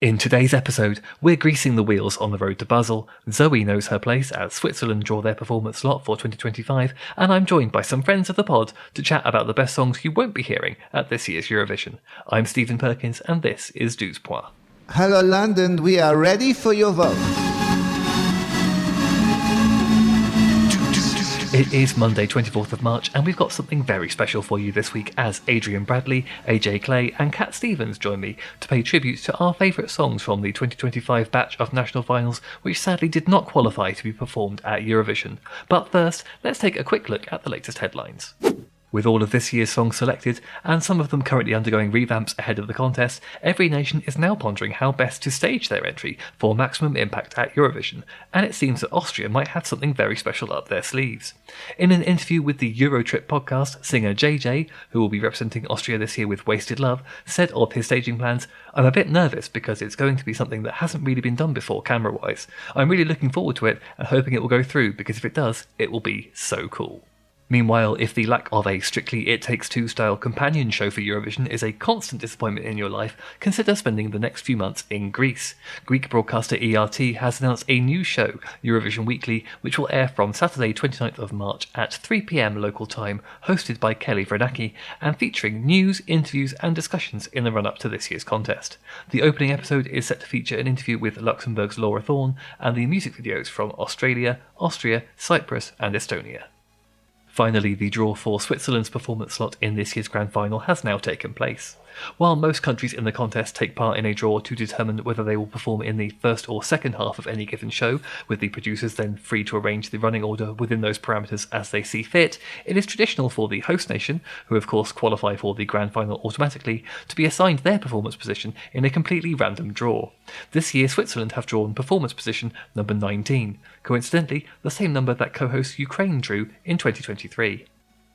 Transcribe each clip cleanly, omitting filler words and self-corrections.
In today's episode, we're greasing the wheels on the road to Basel, Zoe knows her place as Switzerland draw their performance slot for 2025, and I'm joined by some friends of the pod to chat about the best songs you won't be hearing at this year's Eurovision. I'm Stephen Perkins, and this is Douze Pois. Hello London, we are ready for your vote. It is Monday 24th of March, and we've got something very special for you this week as Adrian Bradley, AJ Clay and Cat Stevens join me to pay tribute to our favourite songs from the 2025 batch of national finals, which sadly did not qualify to be performed at Eurovision. But first, let's take a quick look at the latest headlines. With all of this year's songs selected, and some of them currently undergoing revamps ahead of the contest, every nation is now pondering how best to stage their entry for maximum impact at Eurovision, and it seems that Austria might have something very special up their sleeves. In an interview with the Eurotrip podcast, singer JJ, who will be representing Austria this year with Wasted Love, said of his staging plans, "I'm a bit nervous because it's going to be something that hasn't really been done before camera-wise. I'm really looking forward to it and hoping it will go through because if it does, it will be so cool." Meanwhile, if the lack of a strictly It Takes Two style companion show for Eurovision is a constant disappointment in your life, consider spending the next few months in Greece. Greek broadcaster ERT has announced a new show, Eurovision Weekly, which will air from Saturday 29th of March at 3 p.m. local time, hosted by Kelly Vrenaki, and featuring news, interviews and discussions in the run-up to this year's contest. The opening episode is set to feature an interview with Luxembourg's Laura Thorne and the music videos from Australia, Austria, Cyprus and Estonia. Finally, the draw for Switzerland's performance slot in this year's grand final has now taken place. While most countries in the contest take part in a draw to determine whether they will perform in the first or second half of any given show, with the producers then free to arrange the running order within those parameters as they see fit, it is traditional for the host nation, who of course qualify for the grand final automatically, to be assigned their performance position in a completely random draw. This year Switzerland have drawn performance position number 19, coincidentally the same number that co-host Ukraine drew in 2023.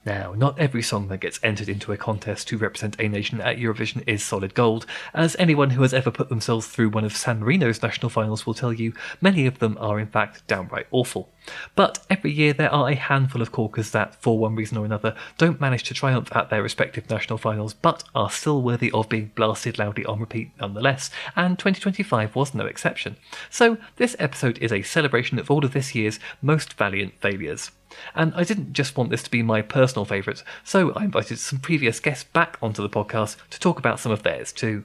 Now, not every song that gets entered into a contest to represent a nation at Eurovision is solid gold, as anyone who has ever put themselves through one of San Marino's national finals will tell you, many of them are in fact downright awful. But every year there are a handful of corkers that, for one reason or another, don't manage to triumph at their respective national finals, but are still worthy of being blasted loudly on repeat nonetheless, and 2025 was no exception. So this episode is a celebration of all of this year's most valiant failures. And I didn't just want this to be my personal favourites, so I invited some previous guests back onto the podcast to talk about some of theirs too.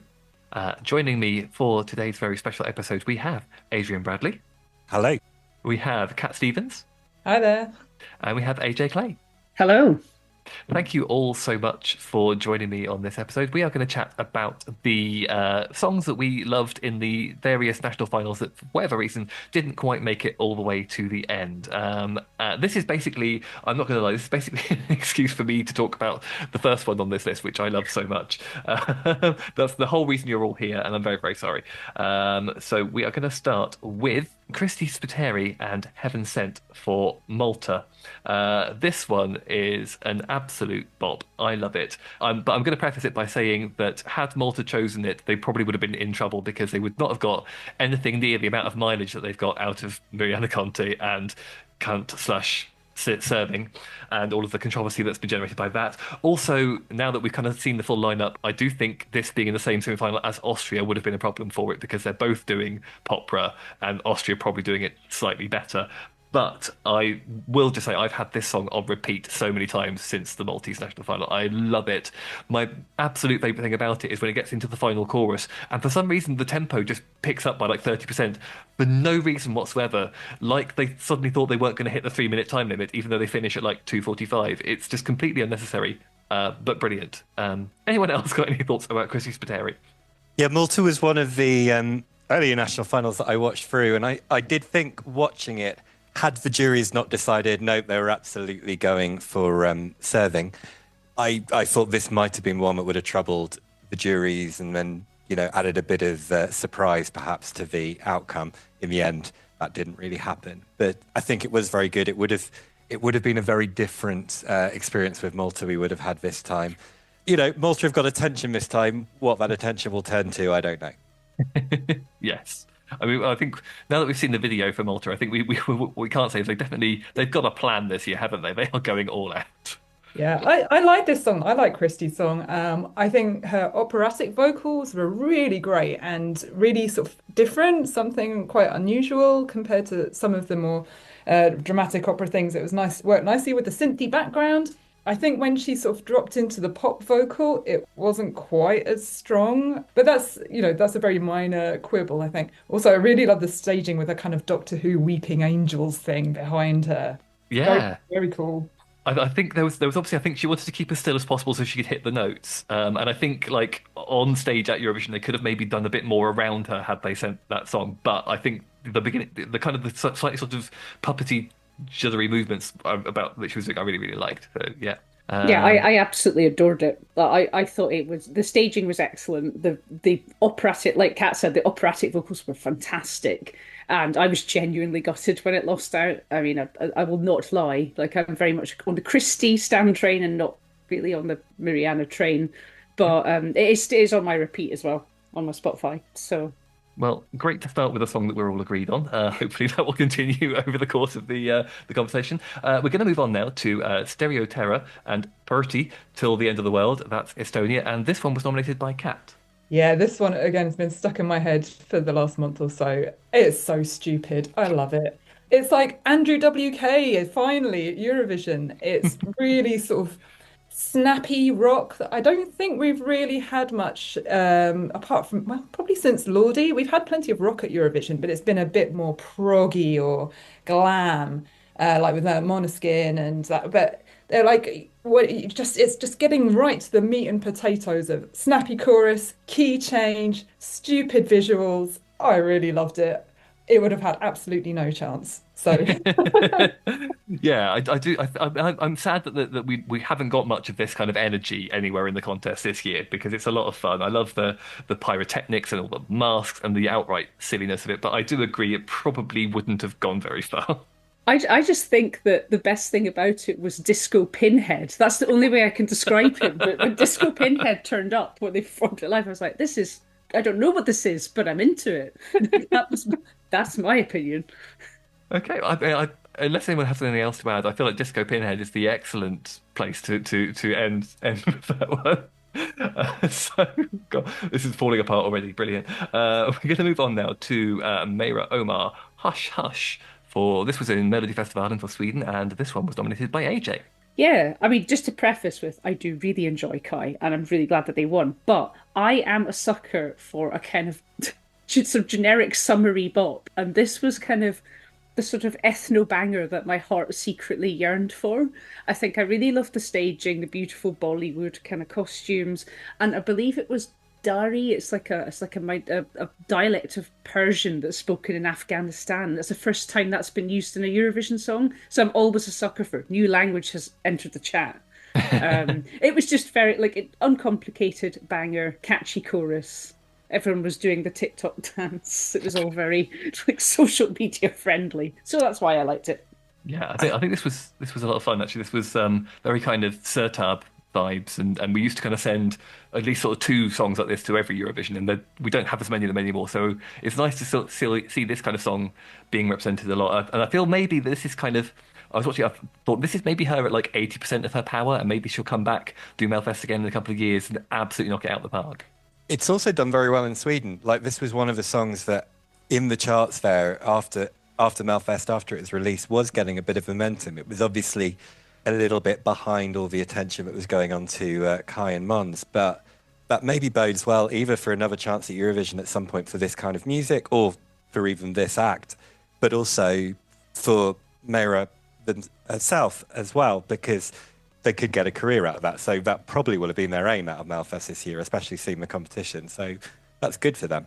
Joining me for today's very special episode, we have Adrian Bradley. Hello. We have Cat Stevens. Hi there. And we have AJ Clay. Hello. Thank you all so much for joining me on this episode. We are going to chat about the songs that we loved in the various national finals that, for whatever reason, didn't quite make it all the way to the end. This is basically, I'm not going to lie, this is basically an excuse for me to talk about the first one on this list, which I love so much. That's the whole reason you're all here, and I'm very, very sorry. So we are going to start with Christy Spiteri and Heaven Sent for Malta. This one is an absolute bop. I love it. But I'm going to preface it by saying that had Malta chosen it, they probably would have been in trouble because they would not have got anything near the amount of mileage that they've got out of Mariana Conte and Cunt/Serving and all of the controversy that's been generated by that. Also, now that we've kind of seen the full lineup, I do think this being in the same semi-final as Austria would have been a problem for it because they're both doing Popra and Austria probably doing it slightly better. But I will just say I've had this song on repeat so many times since the Maltese national final. I love it. My absolute favourite thing about it is when it gets into the final chorus, and for some reason the tempo just picks up by like 30% for no reason whatsoever. Like they suddenly thought they weren't going to hit the 3-minute time limit, even though they finish at like 2:45. It's just completely unnecessary, but brilliant. Anyone else got any thoughts about Christy Spiteri? Yeah, Malta was one of the earlier national finals that I watched through, and I did think watching it, had the juries not decided, no, they were absolutely going for Serving, I thought this might have been one that would have troubled the juries and then, added a bit of surprise perhaps to the outcome. In the end, that didn't really happen. But I think it was very good. It would have been a very different experience with Malta we would have had this time. Malta have got attention this time. What that attention will turn to, I don't know. Yes. I mean, I think now that we've seen the video for Malta, I think we can't say they've got a plan this year, haven't they? They are going all out. Yeah, I like this song. I like Christie's song. I think her operatic vocals were really great and really sort of different, something quite unusual compared to some of the more dramatic opera things. It was nice, worked nicely with the synthy background. I think when she sort of dropped into the pop vocal, it wasn't quite as strong, but that's a very minor quibble, I think. Also, I really love the staging with a kind of Doctor Who Weeping Angels thing behind her. Very, Yeah. very cool. I think there was obviously I think she wanted to keep as still as possible so she could hit the notes. And I think like on stage at Eurovision they could have maybe done a bit more around her had they sent that song. But I think the beginning, the kind of the slightly sort of puppety, jittery movements about that she was doing, I really really liked. So yeah. Yeah, Um, I absolutely adored it. I thought it was the staging was excellent. The operatic, like Kat said, the operatic vocals were fantastic, and I was genuinely gutted when it lost out. I mean, I will not lie. Like I'm very much on the Christie Stan train and not really on the Mariana train, but it is on my repeat as well on my Spotify. So Well, great to start with a song that we're all agreed on. Hopefully, that will continue over the course of the conversation. We're going to move on now to Stereo Terror and Purti Till the End of the World. That's Estonia, and this one was nominated by Kat. Yeah, this one again has been stuck in my head for the last month or so. It's so stupid. I love it. It's like Andrew WK finally at Eurovision. It's really sort of snappy rock that I don't think we've really had much apart from, well, probably since Lordi. We've had plenty of rock at Eurovision, but it's been a bit more proggy or glam, like with Måneskin and that. But they're like it's just getting right to the meat and potatoes of snappy chorus, key change, stupid visuals. I really loved it. It would have had absolutely no chance. So Yeah, I do. I'm sad that we haven't got much of this kind of energy anywhere in the contest this year because it's a lot of fun. I love the pyrotechnics and all the masks and the outright silliness of it, but I do agree it probably wouldn't have gone very far. I just think that the best thing about it was Disco Pinhead. That's the only way I can describe him. But when Disco Pinhead turned up when they performed it live, I was like, this is, I don't know what this is, but I'm into it. That's my opinion. Okay, unless anyone has anything else to add, I feel like Disco Pinhead is the excellent place to end with that one. So, God, this is falling apart already. Brilliant. We're going to move on now to Meira Omar, Hush Hush. For this was in Melody Festival for Sweden, and this one was nominated by AJ. Yeah, I mean, just to preface with, I do really enjoy Kai, and I'm really glad that they won. But I am a sucker for a kind of sort of generic summery bop, and this was kind of the sort of ethno banger that my heart secretly yearned for. I think I really loved the staging, the beautiful Bollywood kind of costumes, and I believe it was Dari. It's like a dialect of Persian that's spoken in Afghanistan. That's the first time that's been used in a Eurovision song. So I'm always a sucker for it. New language has entered the chat. It was just very like an uncomplicated banger, catchy chorus. Everyone was doing the TikTok dance. It was all very like social media friendly. So that's why I liked it. Yeah, I think this was a lot of fun actually. This was very kind of Sertab vibes, and we used to kind of send at least sort of two songs like this to every Eurovision, and we don't have as many of them anymore. So it's nice to see this kind of song being represented a lot. And I feel maybe this is kind of. I thought this is maybe her at like 80% of her power, and maybe she'll come back, do Melfest again in a couple of years, and absolutely knock it out of the park. It's also done very well in Sweden. Like this was one of the songs that in the charts there after Melfest, after it was released, was getting a bit of momentum. It was obviously a little bit behind all the attention that was going on to Kai and Mons, but that maybe bodes well either for another chance at Eurovision at some point for this kind of music or for even this act, but also for Meira herself as well, because they could get a career out of that. So that probably will have been their aim out of Melfest this year, especially seeing the competition. So that's good for them.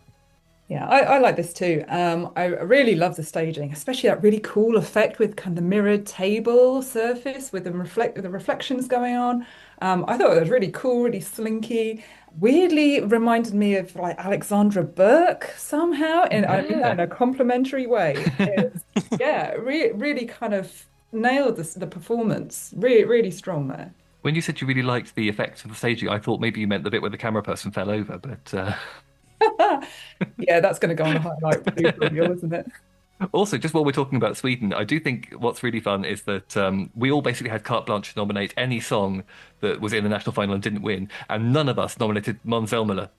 yeah, I like this too. I really love the staging, especially that really cool effect with kind of the mirrored table surface with the reflections going on. I thought it was really cool, really slinky. Weirdly reminded me of like Alexandra Burke somehow, and I mean that in Yeah. a complimentary way. Yeah, really kind of nailed the performance. Really strong there. When you said you really liked the effects of the staging, I thought maybe you meant the bit where the camera person fell over, but Yeah, that's going to go on the highlight reel, isn't it? Also, just while we're talking about Sweden, I do think what's really fun is that we all basically had carte blanche to nominate any song that was in the national final and didn't win, and none of us nominated Måns Zelmerlöw.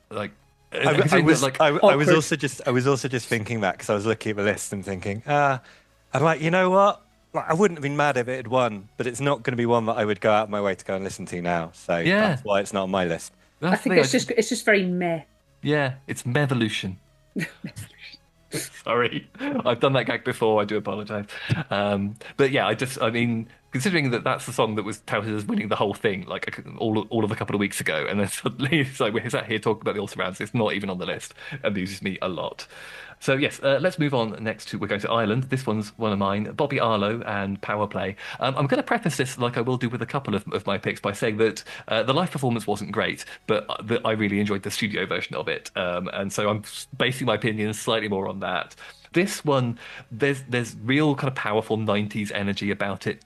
Like, considering that, like, Awkward. I was also just thinking that because I was looking at the list and thinking, I'm like, you know what? Like, I wouldn't have been mad if it had won, but it's not going to be one that I would go out of my way to go and listen to now. So yeah, that's why it's not on my list. I that's the think thing. it's just very meh. Yeah, it's Mevolution. Sorry, I've done that gag before. I do apologize. But yeah, I mean, considering that that's the song that was touted as winning the whole thing, like all of a couple of weeks ago, and then suddenly it's like we're sat here talking about the all surrounds. It's not even on the list, and amuses me a lot. So yes, let's move on next to we're going to Ireland. This one's one of mine, Bobby Arlo and Power Play. I'm going to preface this like I will do with a couple of my picks by saying that the live performance wasn't great, but that I really enjoyed the studio version of it, and so I'm basing my opinion slightly more on that. This one, there's real kind of powerful '90s energy about it.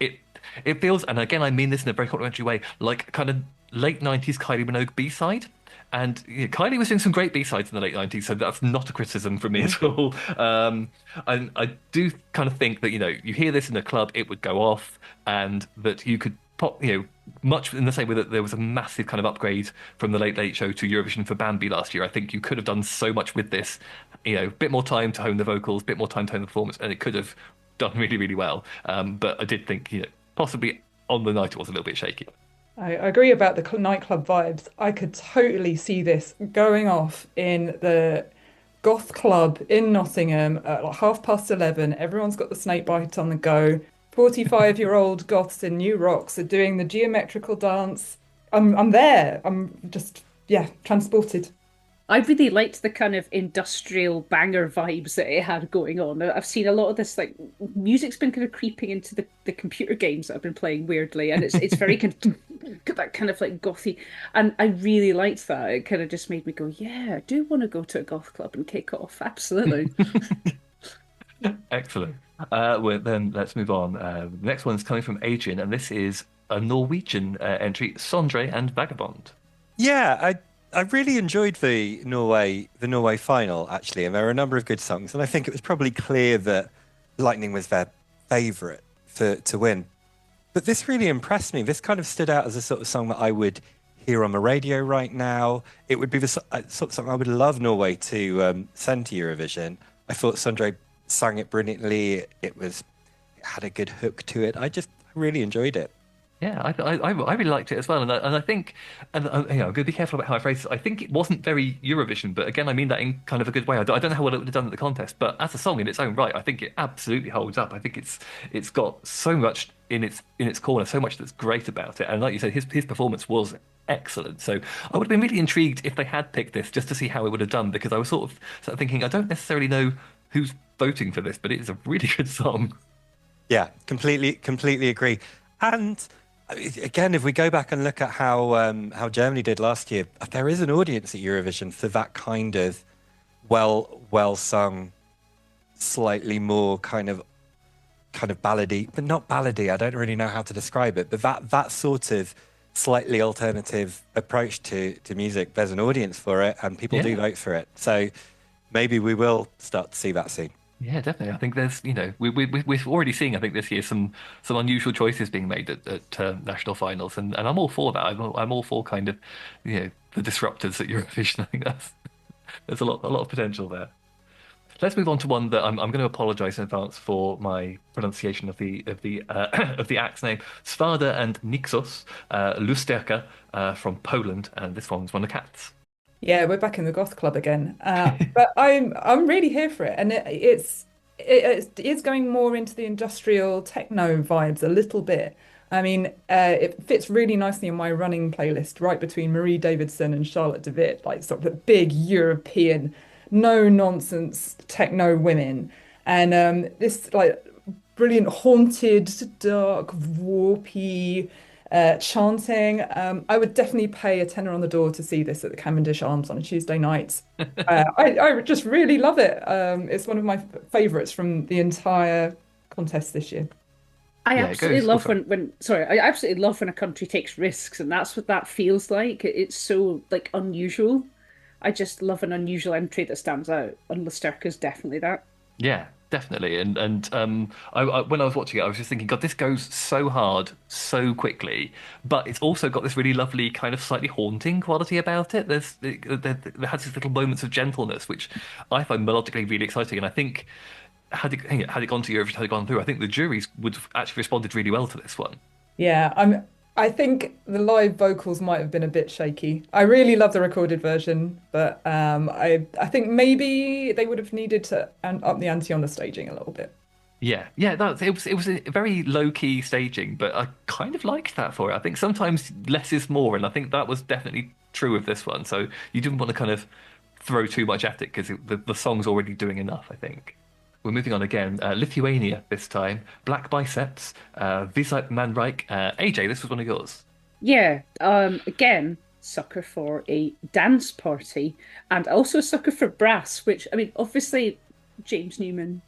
It feels, and again I mean this in a very complimentary way, like kind of late '90s Kylie Minogue B-side. And Kylie was doing some great B-sides in the late '90s, so that's not a criticism from me at all. And I do kind of think that, you hear this in a club, it would go off, and that you could pop, much in the same way that there was a massive kind of upgrade from the Late Late Show to Eurovision for Bambi last year. I think you could have done so much with this, a bit more time to hone the vocals, bit more time to hone the performance, and it could have done really, really well. But I did think, possibly on the night it was a little bit shaky. I agree about the nightclub vibes. I could totally see this going off in the goth club in Nottingham at like 11:30. Everyone's got the snake bite on the go. 45-year-old goths in new rocks are doing the geometrical dance. I'm there. I'm just, yeah, transported. I really liked the kind of industrial banger vibes that it had going on. I've seen a lot of this, like, music's been kind of creeping into the computer games that I've been playing weirdly, and it's very kind of that kind of like gothy, and I really liked that. It kind of just made me go, yeah, I do want to go to a goth club and kick off. Absolutely. Excellent. Well, then let's move on. The next one's coming from Adrian, and this is a Norwegian entry, Sondre and Vagabond. Yeah, I really enjoyed the Norway final actually, and there were a number of good songs, and I think it was probably clear that Lightning was their favourite to win. But this really impressed me. This kind of stood out as a sort of song that I would hear on the radio right now. It would be the sort of song I would love Norway to send to Eurovision. I thought Sondre sang it brilliantly. It had a good hook to it. I really enjoyed it. Yeah, I really liked it as well, and I think, and I'm going to be careful about how I phrase this. I think it wasn't very Eurovision, but again, I mean that in kind of a good way. I don't know how well it would have done at the contest, but as a song in its own right, I think it absolutely holds up. I think it's got so much in its corner, so much that's great about it, and like you said, his performance was excellent. So I would have been really intrigued if they had picked this just to see how it would have done, because I was sort of thinking I don't necessarily know who's voting for this, but it is a really good song. Yeah, completely agree. And again, if we go back and look at how Germany did last year, there is an audience at Eurovision for that kind of well sung, slightly more kind of ballady, but not ballady. I don't really know how to describe it, but that sort of slightly alternative approach to music. There's an audience for it, and people do vote for it. So maybe we will start to see that soon. Yeah, definitely. I think there's, we're already seeing, I think this year some unusual choices being made at national finals, and I'm all for that. I'm all for kind of, the disruptors at Eurovision. I think there's a lot of potential there. Let's move on to one that I'm going to apologise in advance for my pronunciation of the of the act's name. Svada and Nixos, Lusterka from Poland, and this one's one of Cats. Yeah, we're back in the goth club again. But I'm really here for it, and it is going more into the industrial techno vibes a little bit. I mean, it fits really nicely in my running playlist, right between Marie Davidson and Charlotte de Witt, like sort of the big European, no nonsense techno women, and this like brilliant haunted, dark, warpy. Chanting. I would definitely pay a tenner on the door to see this at the Cavendish Arms on a Tuesday night. I just really love it. It's one of my favorites from the entire contest this year. I absolutely love I absolutely love when a country takes risks, and that's what that feels like. It's so like unusual. I just love an unusual entry that stands out, and Lusterka's definitely that. Yeah, Definitely, when I was watching it, I was just thinking, God, this goes so hard, so quickly, but it's also got this really lovely kind of slightly haunting quality about it. There has these little moments of gentleness, which I find melodically really exciting, and I think had it gone to Eurovision, had it gone through, I think the juries would have actually responded really well to this one. Yeah, I think the live vocals might have been a bit shaky. I really love the recorded version, but I think maybe they would have needed to up the ante on the staging a little bit. Yeah, yeah, it was a very low key staging, but I kind of liked that for it. I think sometimes less is more, and I think that was definitely true of this one. So you didn't want to kind of throw too much at it because the song's already doing enough, I think. We're moving on again. Lithuania this time. Black Biceps, Visite Manreich. AJ, this was one of yours. Yeah, again, sucker for a dance party and also a sucker for brass, which, I mean, obviously, James Newman,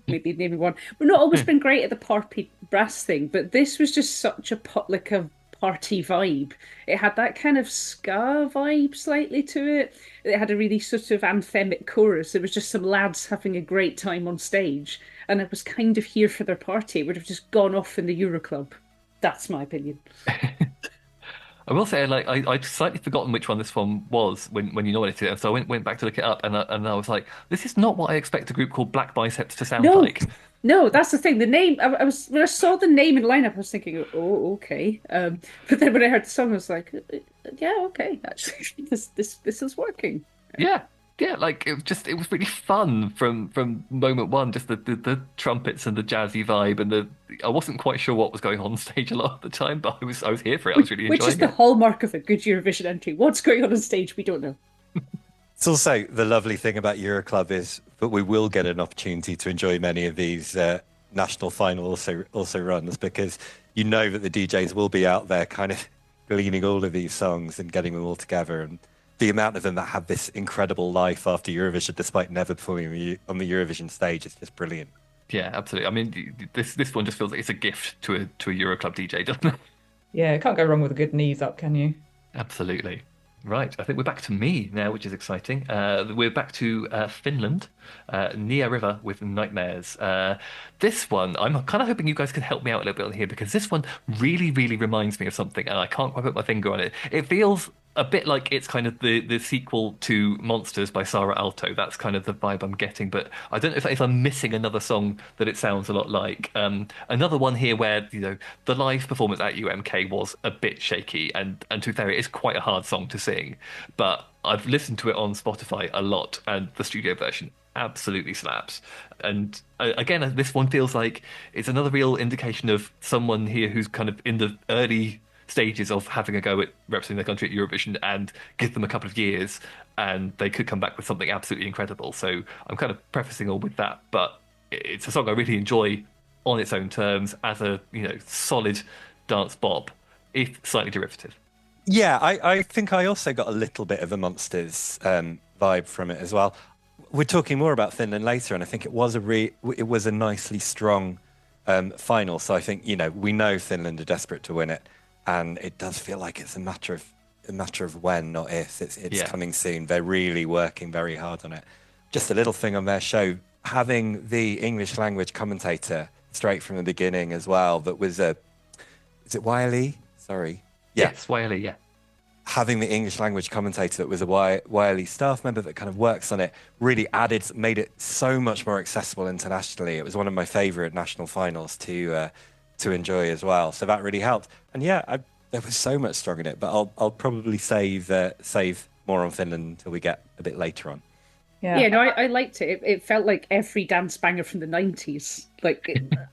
maybe naming one, we've not always been great at the party brass thing, but this was just such like a party vibe. It had that kind of ska vibe slightly to it. It had a really sort of anthemic chorus. It was just some lads having a great time on stage, and I was kind of here for their party. It would have just gone off in the Euroclub. That's my opinion. I will say, like, I'd slightly forgotten which one this one was when you nominated it, so I went back to look it up, and I was like, this is not what I expect a group called Black Biceps to sound No, like. no, that's the thing. The name, I was when I saw the name in lineup, I was thinking, oh, okay. But then when I heard the song, I was like, yeah, okay. Actually, this is working. Yeah, yeah, like it was really fun from moment one. Just the trumpets and the jazzy vibe, and I wasn't quite sure what was going on stage a lot of the time, but I was here for it. I was really Which is enjoying the it. hallmark of a good Eurovision entry. What's going on stage? We don't know. It's also the lovely thing about Euroclub is that we will get an opportunity to enjoy many of these national final also runs because you know that the DJs will be out there kind of gleaning all of these songs and getting them all together. And the amount of them that have this incredible life after Eurovision, despite never performing on the Eurovision stage, is just brilliant. Yeah, absolutely. I mean, this one just feels like it's a gift to a Euroclub DJ, doesn't it? Yeah, can't go wrong with a good knees up, can you? Absolutely. Right, I think we're back to me now, which is exciting. We're back to Finland, Nia River with Nightmares. This one, I'm kind of hoping you guys can help me out a little bit on here because this one really, really reminds me of something, and I can't quite put my finger on it. It feels a bit like it's kind of the sequel to Monsters by Sarah Alto. That's kind of the vibe I'm getting, but I don't know if I'm missing another song that it sounds a lot like. Another one here where the live performance at UMK was a bit shaky, and to be fair, it is quite a hard song to sing, but I've listened to it on Spotify a lot, and the studio version absolutely slaps. And again, this one feels like it's another real indication of someone here who's kind of in the early stages of having a go at representing their country at Eurovision, and give them a couple of years and they could come back with something absolutely incredible. So I'm kind of prefacing all with that, but it's a song I really enjoy on its own terms as a solid dance bop, if slightly derivative. Yeah, I think I also got a little bit of a Monsters vibe from it as well. We're talking more about Finland later, and I think it was a nicely strong final. So I think we know Finland are desperate to win it, and it does feel like it's a matter of when, not if. It's coming soon. They're really working very hard on it. Just a little thing on their show, having the English language commentator straight from the beginning as well. That was is it Wiley? Sorry. Yeah. Yes, Wiley, yeah. Having the English language commentator that was a Wiley staff member that kind of works on it really made it so much more accessible internationally. It was one of my favourite national finals to enjoy as well. So that really helped. And yeah, there was so much strong in it, but I'll probably save more on Finland until we get a bit later on. Yeah, no, I liked it. It felt like every dance banger from the 90s. Like,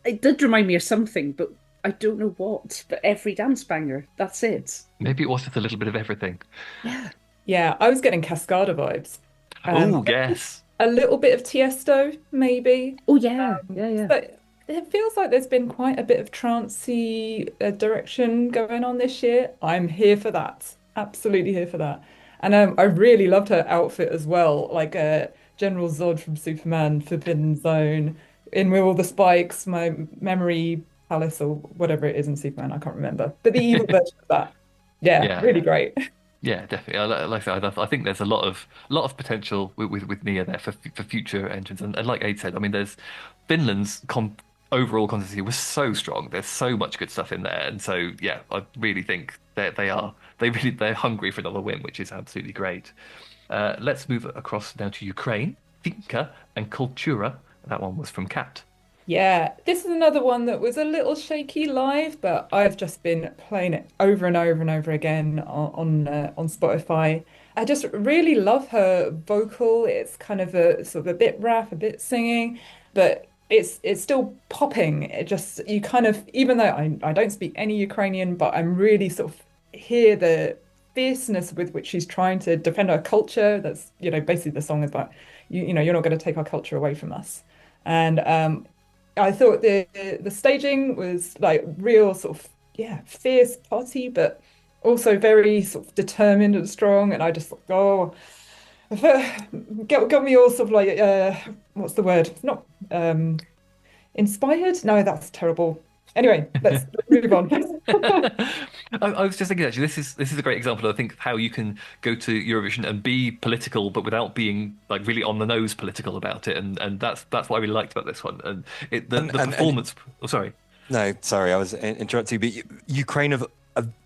it did remind me of something, but I don't know what. But every dance banger, that's it. Maybe it was just a little bit of everything. Yeah. Yeah, I was getting Cascada vibes. Oh, yes. A little bit of Tiesto, maybe. Oh, yeah. Yeah. But it feels like there's been quite a bit of trancey direction going on this year. I'm here for that. Absolutely here for that. And I really loved her outfit as well, like General Zod from Superman, Forbidden Zone, in with all the spikes, my memory palace or whatever it is in Superman, I can't remember. But the evil version of that. Yeah, really great. Yeah, definitely. Like I said, I think there's a lot of potential with Nia there for future entrants. And like Aid said, I mean, there's Finland's overall consistency was so strong. There's so much good stuff in there, and so yeah, I really think that they're hungry for another win, which is absolutely great. Let's move across now to Ukraine, Finka and Kultura. That one was from Kat. Yeah, this is another one that was a little shaky live, but I've just been playing it over and over and over again on Spotify. I just really love her vocal. It's kind of a sort of a bit rap, a bit singing, but it's still popping. It just you kind of even though I don't speak any Ukrainian, but I'm really sort of hear the fierceness with which she's trying to defend her culture. That's, basically the song is about you're not going to take our culture away from us. And I thought the staging was like real sort of fierce party, but also very sort of determined and strong. And I just thought, oh, got me all sort of like what's the word? Not inspired. No, that's terrible. Anyway, let's move on. I was just thinking actually, this is a great example, I think, of how you can go to Eurovision and be political, but without being like really on the nose political about it, and that's what I really liked about this one, and the performance. Oh, sorry. No, sorry, I was interrupting you. But Ukraine have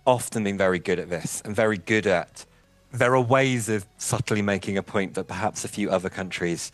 often been very good at this and very good at. There are ways of subtly making a point that perhaps a few other countries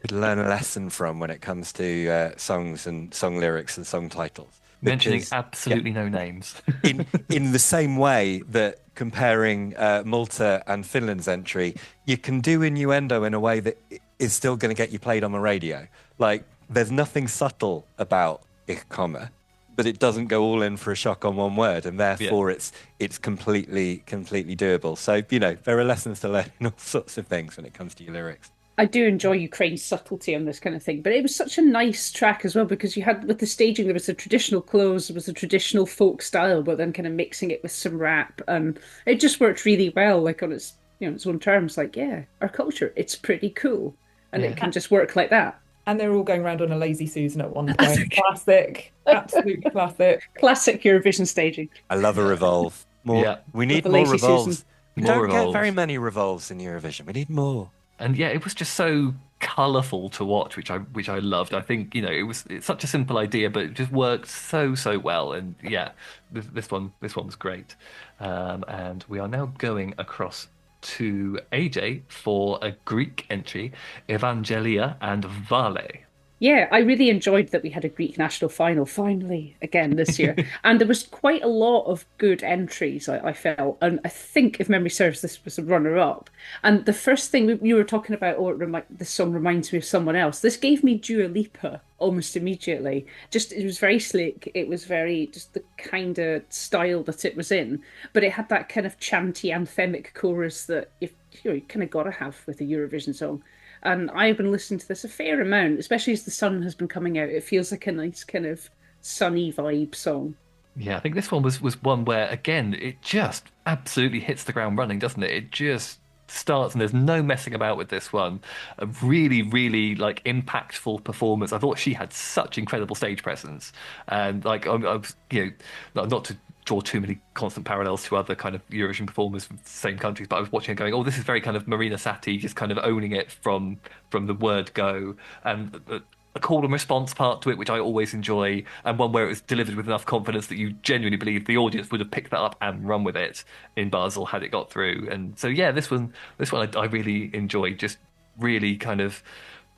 could learn a lesson from when it comes to songs and song lyrics and song titles. Mentioning absolutely no names. in the same way that comparing Malta and Finland's entry, you can do innuendo in a way that is still going to get you played on the radio. Like, there's nothing subtle about Ich komme, but it doesn't go all in for a shock on one word, and therefore it's completely doable. So, there are lessons to learn in all sorts of things when it comes to your lyrics. I do enjoy Ukraine's subtlety on this kind of thing, but it was such a nice track as well because you had with the staging there was a traditional clothes, there was a traditional folk style, but then kind of mixing it with some rap, and it just worked really well, like on its its own terms. Like, yeah, our culture, it's pretty cool, and it can just work like that. And they're all going around on a lazy Susan at one point. Classic, absolute classic. Classic Eurovision staging. I love a revolve. More. Yeah. We need more revolves. We don't get very many revolves in Eurovision. We need more. And yeah, it was just so colourful to watch, which I loved. I think it's such a simple idea, but it just worked so well. And yeah, this one was great. And we are now going across to AJ for a Greek entry, Evangelia and Vale. Yeah, I really enjoyed that we had a Greek national final finally again this year. And there was quite a lot of good entries, I felt. And I think, if memory serves, this was a runner-up. And the first thing you were talking about, this song reminds me of someone else. This gave me Dua Lipa almost immediately. Just, it was very slick. It was very, just the kind of style that it was in. But it had that kind of chanty, anthemic chorus that you kind of got to have with a Eurovision song. And I've been listening to this a fair amount, especially as the sun has been coming out. It feels like a nice kind of sunny vibe song. Yeah, I think this one was one where, again, it just absolutely hits the ground running, doesn't it? It just starts and there's no messing about with this one. A really, really like impactful performance. I thought she had such incredible stage presence. And like, I was, not to draw too many constant parallels to other kind of Eurovision performers from the same countries, but I was watching it going, oh, this is very kind of Marina Satti, just kind of owning it from the word go, and a call and response part to it, which I always enjoy, and one where it was delivered with enough confidence that you genuinely believe the audience would have picked that up and run with it in Basel had it got through. And so yeah, this one I really enjoyed. Just really kind of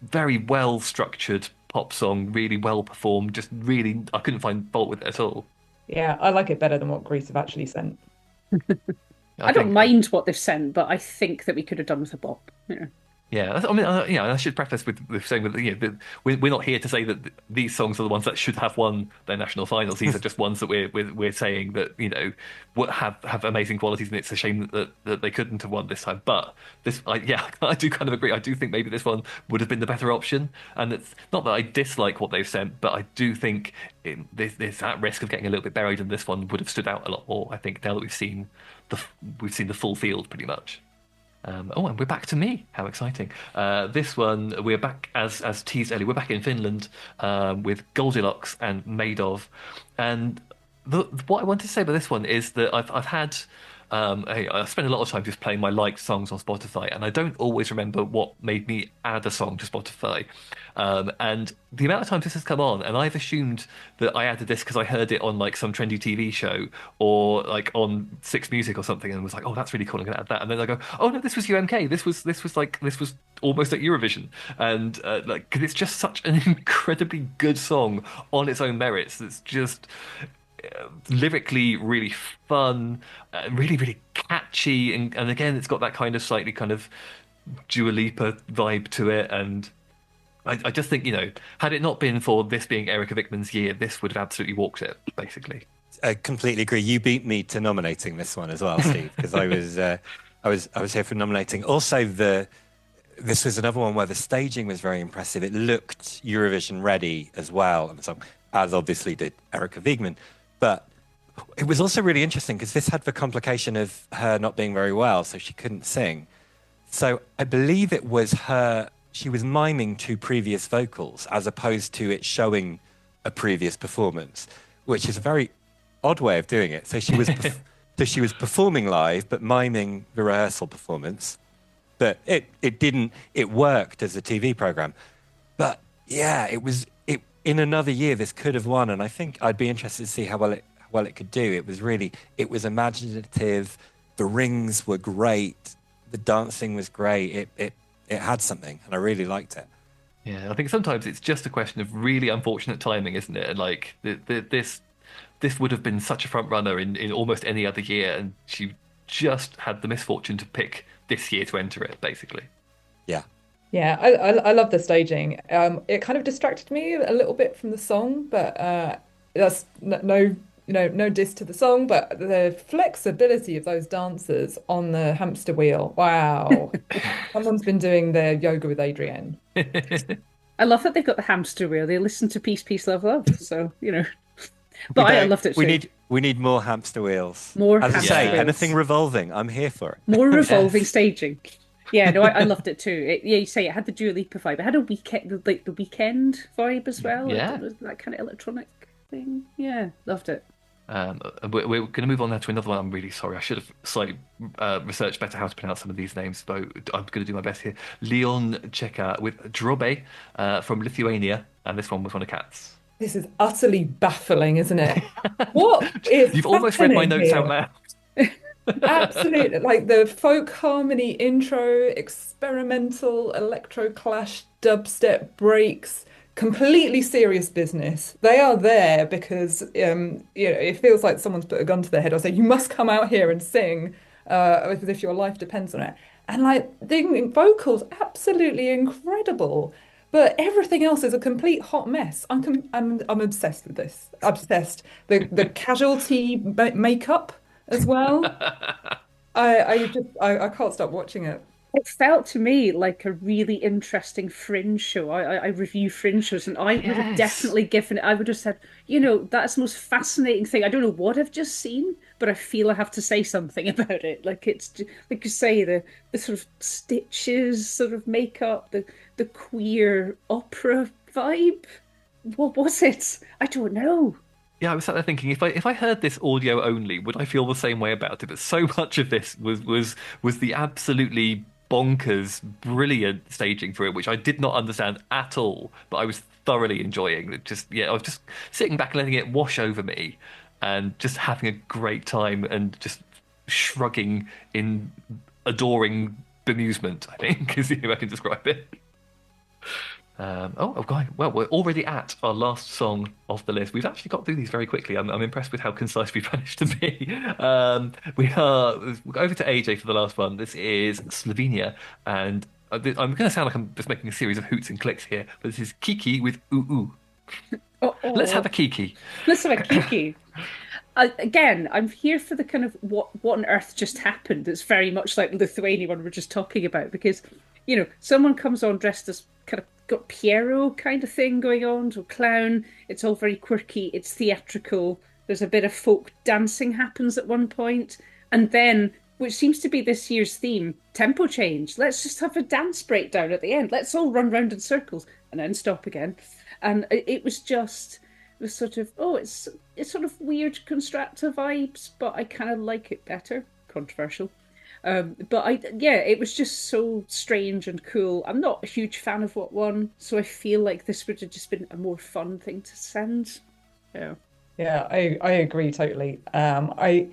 very well structured pop song, really well performed. Just really, I couldn't find fault with it at all. Yeah, I like it better than what Greece have actually sent. I don't mind what they've sent, but I think that we could have done with a bop. Yeah, I mean, I should preface with saying that we're not here to say that these songs are the ones that should have won their national finals. These are just ones that we're saying that have amazing qualities, and it's a shame that they couldn't have won this time. But I do kind of agree. I do think maybe this one would have been the better option, and it's not that I dislike what they've sent, but I do think there's that risk of getting a little bit buried, and this one would have stood out a lot more. I think now that we've seen the full field pretty much. And we're back to me. How exciting. This one, we're back, as teased earlier, we're back in Finland with Goldilocks and Made Of. And what I wanted to say about this one is that I've had I spend a lot of time just playing my liked songs on Spotify, and I don't always remember what made me add a song to Spotify. And the amount of times this has come on, and I've assumed that I added this because I heard it on like some trendy TV show or like on Six Music or something, and was like, "Oh, that's really cool. I'm gonna add that." And then I go, "Oh no, this was UMK. This was almost at Eurovision." And like, 'cause it's just such an incredibly good song on its own merits. It's just lyrically really fun, really, really catchy, and again, it's got that kind of slightly kind of Dua Lipa vibe to it. And I just think, had it not been for this being Erica Vickman's year, this would have absolutely walked it, basically. I completely agree. You beat me to nominating this one as well, Steve, because I was here for nominating. Also, this was another one where the staging was very impressive. It looked Eurovision ready as well, and so as obviously did Erica Wigman. But it was also really interesting because this had the complication of her not being very well, so she couldn't sing. So I believe it was her. She was miming two previous vocals as opposed to it showing a previous performance, which is a very odd way of doing it. So she was performing live but miming the rehearsal performance. But it worked as a TV program. But yeah, it in another year this could have won, and I think I'd be interested to see how well it could do. It was imaginative, the rings were great, the dancing was great. It had something, and I really liked it. Yeah, I think sometimes it's just a question of really unfortunate timing, isn't it? And like this would have been such a front runner in almost any other year, and she just had the misfortune to pick this year to enter it, basically. Yeah. Yeah, I love the staging. It kind of distracted me a little bit from the song, but that's no diss to the song, but the flexibility of those dancers on the hamster wheel. Wow. Someone's been doing their yoga with Adrian. I love that they've got the hamster wheel. They listen to Peace, Peace, Love, Love. So, But I loved it too. We need more hamster wheels. More As hamster I say, wheels. Anything revolving, I'm here for it. More revolving staging. Yeah, no, I loved it too. You say it had the Dua Lipa vibe. It had a weekend, like the weekend vibe as well. Yeah. It was that kind of electronic thing. Yeah, loved it. We're going to move on now to another one. I'm really sorry. I should have slightly researched better how to pronounce some of these names, but I'm going to do my best here. Leon Cheka with Drobe from Lithuania, and this one was one of Kat's. This is utterly baffling, isn't it? What is You've almost read my happening notes here? out loud. Absolutely. Like the folk harmony intro, experimental, electro clash, dubstep breaks, completely serious business. They are there because it feels like someone's put a gun to their head or say, you must come out here and sing as if your life depends on it. And like the vocals, absolutely incredible. But everything else is a complete hot mess. I'm obsessed with this. Obsessed. The casualty makeup as well. I can't stop watching it. It felt to me like a really interesting Fringe show. I review Fringe shows, and I would have definitely given it. I would have said, that's the most fascinating thing. I don't know what I've just seen, but I feel I have to say something about it. Like it's like you say, the sort of stitches, sort of makeup, the queer opera vibe. What was it? I don't know. Yeah, I was sat there thinking, if I heard this audio only, would I feel the same way about it? But so much of this was the absolutely bonkers, brilliant staging for it, which I did not understand at all, but I was thoroughly enjoying. I was just sitting back and letting it wash over me, and just having a great time, and just shrugging in adoring bemusement, I think, is the way I can describe it. God. Well, we're already at our last song of the list. We've actually got through these very quickly. I'm impressed with how concise we've managed to be. We'll go over to AJ for the last one. This is Slovenia, and I'm going to sound like I'm just making a series of hoots and clicks here, but this is Kiki with Ooh Ooh. Let's have a Kiki. Let's have a Kiki. Again, I'm here for the kind of what on earth just happened. It's very much like the Lithuania one we're just talking about, because someone comes on dressed as kind of got Piero kind of thing going on, so clown. It's all very quirky. It's theatrical. There's a bit of folk dancing happens at one point, and then, which seems to be this year's theme, tempo change. Let's just have a dance breakdown at the end. Let's all run round in circles and then stop again. And it was sort of, it's sort of weird Constrata vibes, but I kind of like it better. controversial. It was just so strange and cool. I'm not a huge fan of what won, so I feel like this would have just been a more fun thing to send. Yeah. Yeah, I agree totally. I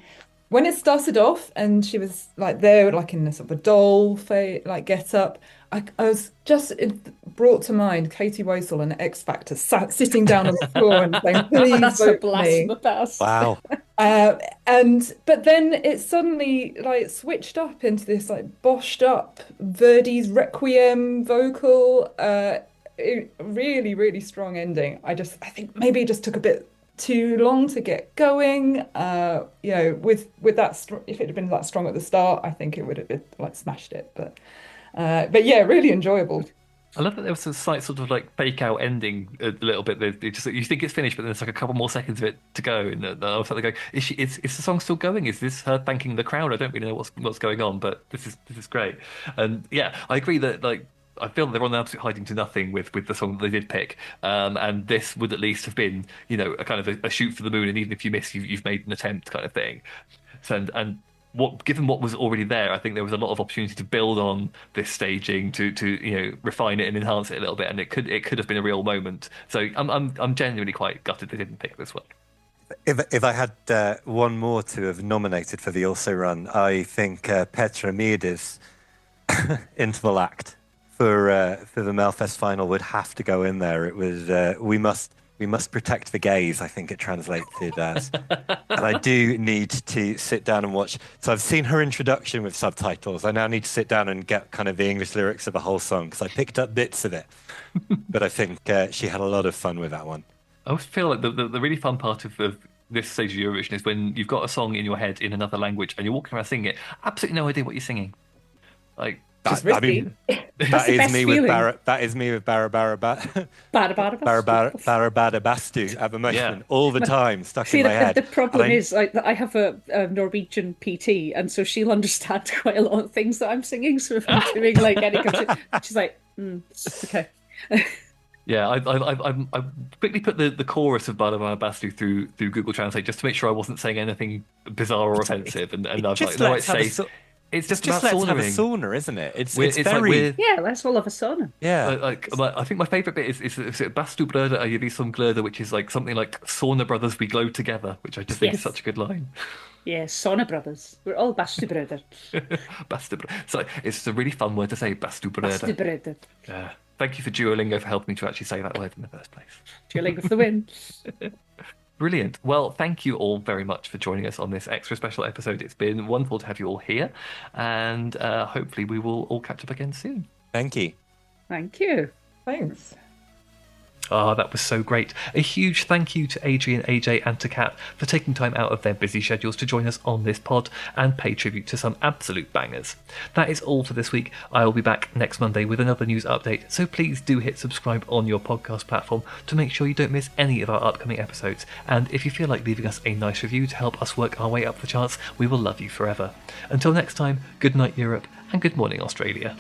when it started off and she was like there, like in this sort of a doll like get up, I was just it brought to mind Katie Waisel and X Factor sitting down on the floor and saying, "Please That's a vote for blast me." from the past. Wow. But then it suddenly like switched up into this like boshed up Verdi's Requiem vocal. Really, really strong ending. I think maybe it just took a bit too long to get going. With that, if it had been that strong at the start, I think it would have like smashed it. But yeah, really enjoyable. I love that there was a slight sort of like fake out ending a little bit. You think it's finished, but then there's like a couple more seconds of it to go, and I was like, is the song still going? Is this her thanking the crowd? I don't really know what's going on, but this is great. And yeah, I agree that like I feel they're on absolute hiding to nothing with the song that they did pick, and this would at least have been a kind of a shoot for the moon, and even if you miss, you've made an attempt kind of thing. So, and given what was already there, I think there was a lot of opportunity to build on this staging to refine it and enhance it a little bit, and it could have been a real moment. So I'm genuinely quite gutted they didn't pick this one. If I had one more to have nominated for the Also Run, I think Petra Miedis' interval act for the Melfest final would have to go in there. It was we must protect the gays, I think it translated as. And I do need to sit down and watch. So I've seen her introduction with subtitles. I now need to sit down and get kind of the English lyrics of the whole song because I picked up bits of it. But I think she had a lot of fun with that one. I always feel like the really fun part of this stage of Eurovision is when you've got a song in your head in another language and you're walking around singing it, absolutely no idea what you're singing. Like, Just risky. That is me with Barabada Bastu at the moment, all the time, stuck in my head. The problem is I have a Norwegian PT, and so she'll understand quite a lot of things that I'm singing. So if I'm doing like any she's like, okay. Yeah, I quickly put the chorus of Bada Bastu through Google Translate just to make sure I wasn't saying anything bizarre or offensive, and I was like, no, it's safe. It's just let's about have a saunering. sauna, isn't it? It's Like very... Yeah, let's all have a sauna. Yeah. I think my favourite bit is Bastu Brødre er vi som gløder, which is like something like Sauna Brothers, we glow together, which I just think is such a good line. Yeah, Sauna Brothers. We're all Bastu Brødre. Bastu Brødre. So it's a really fun word to say, Bastu Brødre. Bastu Brødre. Yeah. Thank you for Duolingo for helping me to actually say that word in the first place. Duolingo for the win. Brilliant. Well, thank you all very much for joining us on this extra special episode. It's been wonderful to have you all here, and hopefully we will all catch up again soon. Thank you. Thank you. Thanks. Ah, that was so great. A huge thank you to Adrian, AJ and to Kat for taking time out of their busy schedules to join us on this pod and pay tribute to some absolute bangers. That is all for this week. I will be back next Monday with another news update, so please do hit subscribe on your podcast platform to make sure you don't miss any of our upcoming episodes. And if you feel like leaving us a nice review to help us work our way up the charts, we will love you forever. Until next time, good night Europe and good morning Australia.